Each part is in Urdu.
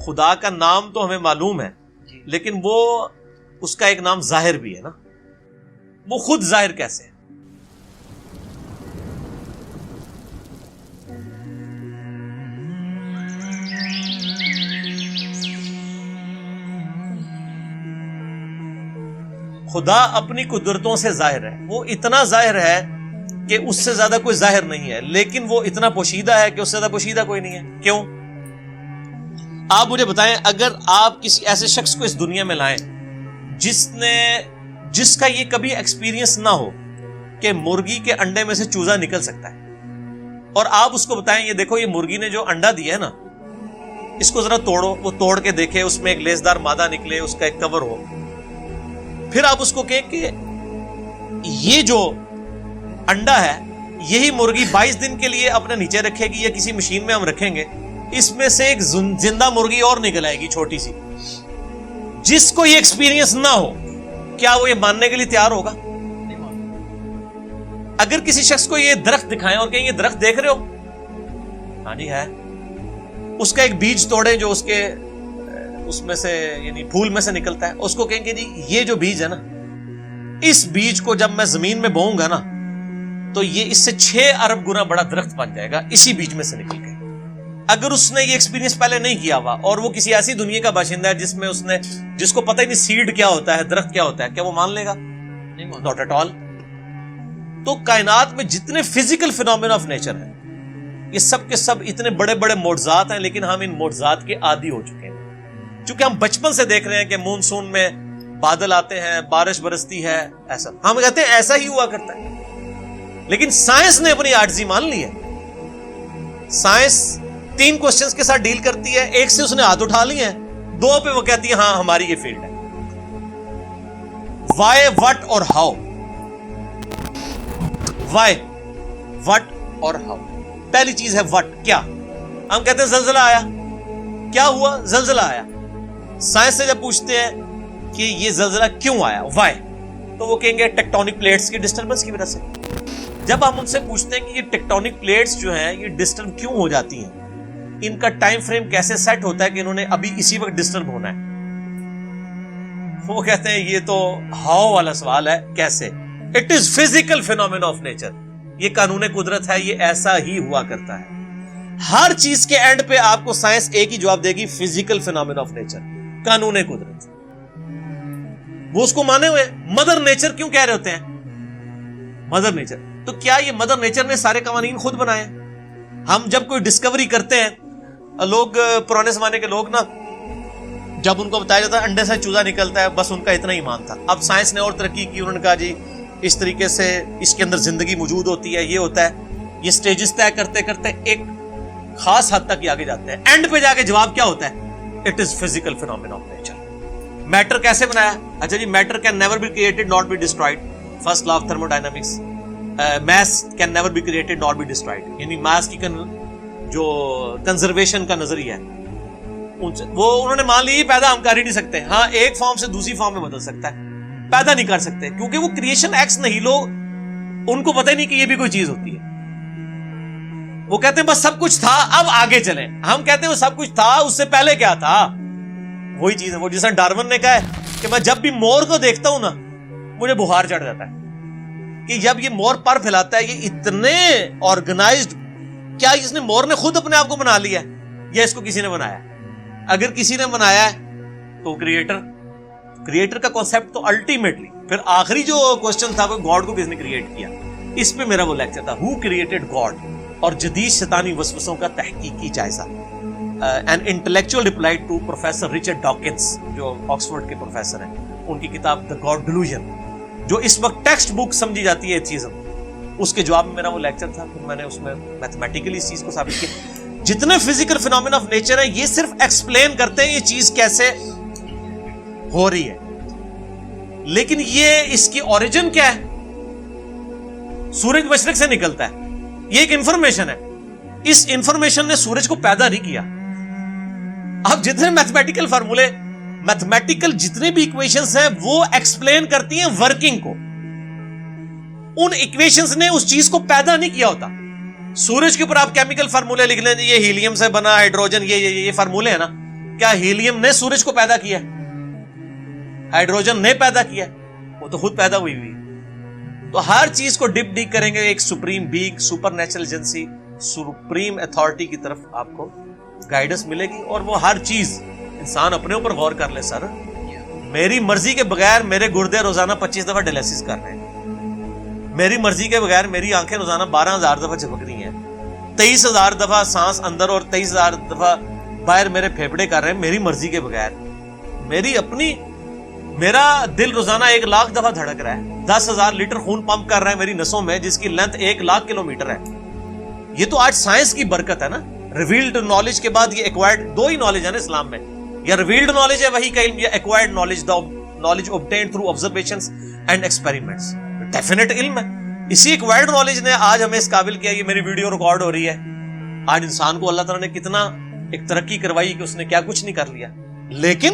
خدا کا نام تو ہمیں معلوم ہے لیکن وہ اس کا ایک نام ظاہر بھی ہے نا، وہ خود ظاہر کیسے ہے؟ خدا اپنی قدرتوں سے ظاہر ہے، وہ اتنا ظاہر ہے کہ اس سے زیادہ کوئی ظاہر نہیں ہے، لیکن وہ اتنا پوشیدہ ہے کہ اس سے زیادہ پوشیدہ کوئی نہیں ہے۔ کیوں؟ آپ مجھے بتائیں، اگر آپ کسی ایسے شخص کو اس دنیا میں لائیں جس کا یہ کبھی ایکسپیرینس نہ ہو کہ مرغی کے انڈے میں سے چوزا نکل سکتا ہے، اور آپ اس کو بتائیں یہ دیکھو یہ مرغی نے جو انڈا دیا ہے نا، اس کو ذرا توڑو، وہ توڑ کے دیکھے، اس میں ایک لیسدار مادہ نکلے، اس کا ایک کور ہو، پھر آپ اس کو کہیں کہ یہ جو انڈا ہے یہی مرغی 22 دن کے لیے اپنے نیچے رکھے گی یا کسی مشین میں ہم رکھیں گے، اس میں سے ایک زندہ مرغی اور نکل آئے گی چھوٹی سی، جس کو یہ ایکسپیرینس نہ ہو کیا وہ یہ ماننے کے لیے تیار ہوگا؟ اگر کسی شخص کو یہ درخت دکھائیں اور کہیں یہ درخت دیکھ رہے ہو، ہاں جی ہے، اس کا ایک بیج توڑیں جو اس میں سے یعنی پھول میں سے نکلتا ہے، اس کو کہیں گے جی یہ جو بیج ہے نا، اس بیج کو جب میں زمین میں بوؤں گا نا تو یہ اس سے 6 ارب گنا بڑا درخت بن جائے گا اسی بیج میں سے نکل کے۔ اگر اس نے یہ ایکسپیرینس پہلے نہیں کیا ہوا اور وہ کسی ایسی دنیا کا باشندہ ہے جس کو پتہ ہی نہیں سیڈ کیا ہوتا ہے، درخت کیا ہوتا ہے، کیا وہ مان لے گا؟ Not at all. تو کائنات میں جتنے فزیکل فینومینا آف نیچر ہیں یہ سب کے سب اتنے بڑے بڑے معجزات ہیں، لیکن ہم ان معجزات کے عادی ہو چکے ہیں، چونکہ ہم بچپن سے دیکھ رہے ہیں کہ مونسون میں بادل آتے ہیں، بارش برستی ہے، ایسا ہم کہتے ہیں ایسا ہی ہوا کرتا ہے، لیکن سائنس نے اپنی عاجزی مان لی ہے۔ سائنس 3 کوسچنز کے ساتھ ڈیل کرتی ہے، ایک سے اس نے ہاتھ اٹھا لیے ہیں، 2 پہ وہ کہتی ہے ہاں ہماری یہ فیلڈ ہے، وائی، وٹ اور ہاؤ۔ وائی، وٹ اور ہاؤ۔ پہلی چیز ہے وٹ، کیا؟ ہم کہتے ہیں زلزلہ آیا، کیا ہوا؟ زلزلہ آیا۔ سائنس سے جب پوچھتے ہیں کہ یہ زلزلہ کیوں آیا، وائی، تو وہ کہیں گے ٹیکٹونک پلیٹس کی ڈسٹربنس کی وجہ سے۔ جب ہم ان سے پوچھتے ہیں کہ یہ ٹیکٹونک پلیٹس جو ہیں یہ ڈسٹرب کیوں ہو جاتی ہیں، ان کا ٹائم فریم کیسے سیٹ ہوتا ہے کہ انہوں نے ابھی اسی وقت ڈسٹرب ہونا ہے، وہ کہتے ہیں یہ تو ہاؤ والا سوال ہے، کیسے؟ It is physical phenomena of nature, یہ قانون قدرت ہے، یہ ایسا ہی ہوا کرتا ہے۔ ہر چیز کے اینڈ پہ آپ کو سائنس ایک ہی جواب دے گی، فزیکل فینومینا آف نیچر، قانون قدرت۔ وہ اس کو مانے ہوئے۔ مدر نیچر کیوں کہہ رہے ہوتے ہیں مدر نیچر؟ تو کیا یہ مدر نیچر نے سارے قوانین خود بنائے؟ ہم جب کوئی ڈسکوری کرتے ہیں، لوگ پرانے زمانے کے لوگ نا، جب ان کو بتایا جاتا ہے انڈے سے چوزا نکلتا ہے، بس ان کا اتنا ایمان تھا۔ اب سائنس نے اور ترقی کی، انہوں نے کہا جی اس طریقے سے اس کے اندر زندگی موجود ہوتی ہے، یہ ہوتا ہے، یہ سٹیجز طے کرتے کرتے ایک خاص حد تک آگے جاتے ہیں، اینڈ پہ جا کے جواب کیا ہوتا ہے؟ It is physical phenomena of nature. Matter کیسے بنایا؟ اچھا جی، matter can never be created not be destroyed, first law of thermodynamics. Mass can never be created not be destroyed, یعنی میس کی جو کنزرویشن کا نظریہ ہے وہ انہوں نے مان لی، پیدا ہم کر ہی نہیں سکتے، ہاں ایک فارم سے دوسری فارم میں بدل سکتا ہے، پیدا نہیں کر سکتے، کیونکہ وہ کریشن ایکس نہیں، لوگ ان کو پتہ ہی نہیں کہ یہ بھی کوئی چیز ہوتی ہے۔ وہ کہتے ہیں بس سب کچھ تھا اب آگے چلیں، ہم کہتے ہیں وہ سب کچھ تھا، اس سے پہلے کیا تھا؟ وہی چیز ہے، وہ جیسا ڈارون نے کہا ہے کہ میں جب بھی مور کو دیکھتا ہوں نا مجھے بخار چڑھ جاتا ہے، کہ جب یہ مور پر پھیلاتا ہے یہ اتنے آرگنائزڈ، کیا اس نے مور نے خود اپنے آپ کو بنا لیا ہے یا اس کو کسی نے بنایا ہے؟ اگر کسی نے بنایا ہے تو کریٹر کا کانسیپٹ تو الٹیمیٹلی، پھر آخری جو کوسچن تھا وہ گاڈ کو کس نے کریٹ کیا، اس پہ میرا وہ لیکچر تھا، ہو کریٹڈ گاڈ، اور جدید شیطانی وسوسوں کا تحقیقی جائزہ، an intellectual reply to professor Richard Dawkins جو آکسفورڈ کے پروفیسر ہیں، ان کی کتاب دا گاڈ ڈیلوژن جو اس وقت ٹیکسٹ بک سمجھی جاتی ہے ایتھیزم، اس کے جواب میں میرا وہ لیکچر تھا، پھر میں نے اس میں میتھمیٹیکلی اس چیز کو ثابت کیا۔ جتنے فزیکل فینومینا آف نیچر ہیں یہ صرف ایکسپلین کرتے ہیں یہ چیز کیسے ہو رہی ہے، لیکن یہ اس کی اوریجن کیا ہے؟ سورج مشرق سے نکلتا ہے، یہ ایک انفارمیشن ہے، اس انفارمیشن نے سورج کو پیدا نہیں کیا۔ اب جتنے میتھمیٹیکل فارمولے، میتھمیٹیکل جتنے بھی ایکویشنز ہیں وہ ایکسپلین کرتی ہیں ورکنگ کو، ان ایکویشنز نے اس چیز کو پیدا نہیں کیا ہوتا۔ سورج کے اوپر آپ کیمیکل فارمولے لکھ لیں، یہ ہیلیم سے بنا، ہائیڈروجن، یہ فارمولے ہیں نا، کیا ہیلیم نے سورج کو پیدا کیا ہے؟ ہائیڈروجن نے پیدا کیا ہے؟ وہ تو خود پیدا ہوئی ہوئی. تو ہر چیز کو ڈپ ڈیک کریں گے ایک supreme being, super natural agency, supreme authority کی طرف آپ کو گائیڈنس ملے گی. اور وہ ہر چیز انسان اپنے اوپر غور کر لے. سر میری مرضی کے بغیر میرے گردے روزانہ 25 دفعہ ڈیلیسس کر رہے ہیں. میری مرضی کے بغیر میری آنکھیں روزانہ 12,000 دفعہ جھپک رہی ہیں. 23,000 دفعہ سانس اندر اور 23,000 دفعہ باہر میرے پھیپھڑے کر رہے ہیں میری مرضی کے بغیر. میری اپنی میرا دل روزانہ 1,00,000 دفعہ دھڑک رہا ہے. 10,000 لیٹر خون پمپ کر رہا ہے میری نسوں میں، جس کی لینتھ 1,00,000 کلومیٹر ہے. یہ تو آج سائنس کی برکت ہے نا. ریویلڈ نالج کے بعد یہ ایکوائرڈ دو ہی نالج ہے نا اسلام میں. یا ریویلڈ نالج ہے وہی کا علم، یا acquired knowledge, knowledge obtained through observations and experiments. Definite علم ہے. اسی ایکوائرڈ نالج نے آج ہمیں اس قابل کیا. یہ میری ویڈیو ریکارڈ ہو رہی ہے. آج انسان کو اللہ تعالیٰ نے کتنا ایک ترقی کروائی کہ اس نے کیا کچھ نہیں کر لیا. لیکن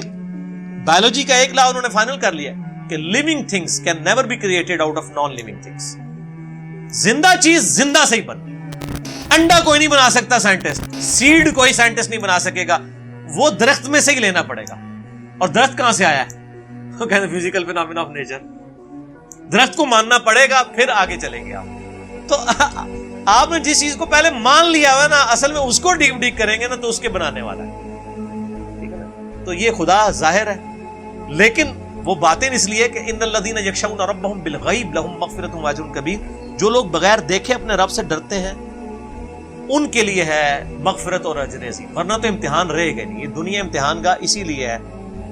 بایولوجی کا ایک لا انہوں نے فائنل کر لیا کہ living things can never be created out of non-living things. زندہ چیز زندہ سے ہی بن. انڈا کوئی نہیں بنا سکتا سائنٹسٹ، سیڈ کوئی سائنٹسٹ نہیں بنا سکے گا. وہ درخت میں سے ہی لینا پڑے گا. اور درخت کہاں سے آیا ہے؟ وہ کہتے ہیں فزیکل فینامنا آف نیچر. درخت کو ماننا پڑے گا پھر آگے چلیں گے آپ. تو آپ نے جس چیز کو پہلے مان لیا ہوا نا، اصل میں اس کو ڈیپ ڈیک کریں گے نا تو اس کے بنانے والا ہے. ٹھیک ہے نا. تو یہ خدا ظاہر ہے، لیکن وہ باتیں اس لیے کہ ان الذین یخشون ربهم بالغیب لهم مغفرۃ واجر کبیر. جو لوگ بغیر دیکھے اپنے رب سے ڈرتے ہیں ان کے لیے ہے مغفرت اور اجر عظیم. ورنہ تو امتحان رہے گا نہیں. یہ دنیا امتحان کا اسی لیے ہے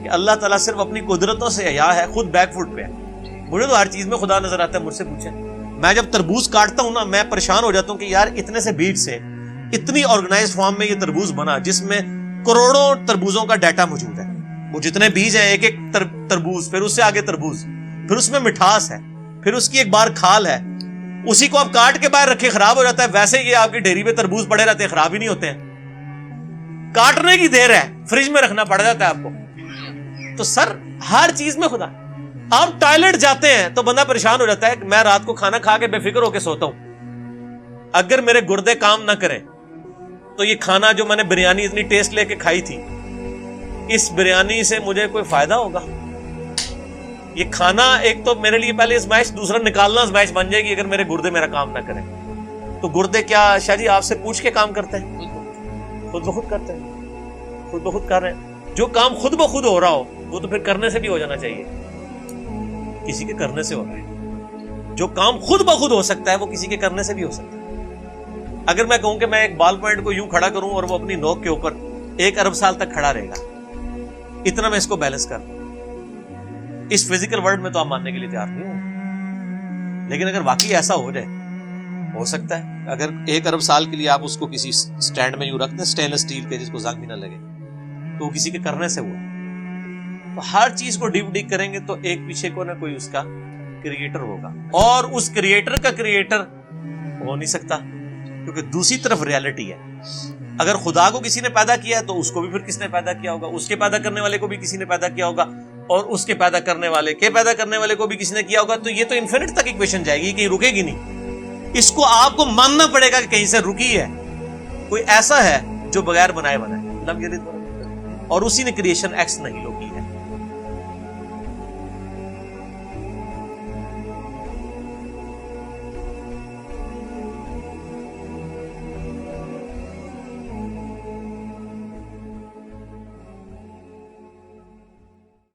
کہ اللہ تعالیٰ صرف اپنی قدرتوں سے حیا ہے، خود بیک فٹ پہ ہے. مجھے تو ہر چیز میں خدا نظر آتا ہے. مجھ سے پوچھیں، میں جب تربوز کاٹتا ہوں نا، میں پریشان ہو جاتا ہوں کہ یار اتنے سے بیج سے اتنی آرگنائز فارم میں یہ تربوز بنا جس میں کروڑوں تربوزوں کا ڈیٹا موجود ہے. وہ جتنے بیج ہیں ایک ایک تربوز، پھر اس سے آگے تربوز، پھر اس میں مٹھاس ہے، پھر اس کی ایک بار کھال ہے. اسی کو آپ کاٹ کے باہر رکھے خراب ہو جاتا ہے. ویسے یہ آپ کی ڈیری پہ تربوز پڑے رہتے ہیں، خراب ہی نہیں ہوتے ہیں. کاٹنے کی دیر ہے، فریج میں رکھنا پڑ جاتا ہے آپ کو. تو سر ہر چیز میں خدا. آپ ٹوائلٹ جاتے ہیں تو بندہ پریشان ہو جاتا ہے کہ میں رات کو کھانا کھا کے بے فکر ہو کے سوتا ہوں. اگر میرے گردے کام نہ کریں تو یہ کھانا جو میں نے بریانی اتنی ٹیسٹ لے کے کھائی تھی، اس بریانی سے مجھے کوئی فائدہ ہوگا؟ یہ کھانا ایک تو میرے لیے پہلے ازمائش، دوسرا نکالنا ازمائش بن جائے گی اگر میرے گردے میرا کام نہ کریں. تو گردے کیا شاہ جی آپ سے پوچھ کے کام کرتے ہیں؟ خود بخود کرتے ہیں. خود بخود کر رہے ہیں. جو کام خود بخود ہو رہا ہو وہ تو پھر کرنے سے بھی ہو جانا چاہیے. کسی کے کرنے سے ہو رہا ہے. جو کام خود بخود ہو سکتا ہے وہ کسی کے کرنے سے بھی ہو سکتا ہے. اگر میں کہوں کہ میں ایک بال پوائنٹ کو یوں کھڑا کروں اور وہ اپنی نوک کے اوپر 1 ارب سال تک کھڑا رہے گا، اتنا میں اس کو بیلنس کر دوں. اس فزیکل ورلڈ میں تو آپ ماننے کے لیے تیار نہیں ہوں. لیکن اگر واقعی ایسا ہو جائے، ہو سکتا ہے اگر 1 ارب سال کے لیے آپ اس کو کسی سٹینڈ میں یوں رکھ دیں اسٹینلیس اسٹیل کے جس کو زنگ بھی نہ لگے، تو وہ کسی کے کرنے سے ہوا. تو ہر چیز کو ڈیپ ڈیک کریں گے تو ایک پیچھے کو نہ کوئی اس کا کریٹر ہوگا. اور اس کریٹر کا کریٹر ہو نہیں سکتا کیونکہ دوسری طرف ریالٹی ہے. اگر خدا کو کسی نے پیدا کیا ہے تو اس کو بھی پھر کس نے پیدا کیا ہوگا؟ اس کے پیدا کرنے والے کو بھی کسی نے پیدا کیا ہوگا، اور اس کے پیدا کرنے والے کے پیدا کرنے والے کو بھی کسی نے کیا ہوگا. تو یہ تو انفینٹ تک ایکویشن جائے گی، کہیں رکے گی نہیں. اس کو آپ کو ماننا پڑے گا کہ کہیں سے رکی ہے. کوئی ایسا ہے جو بغیر بنائے بنائے، اور اسی نے کریشن ایکس نہیں لوگ کی ہے.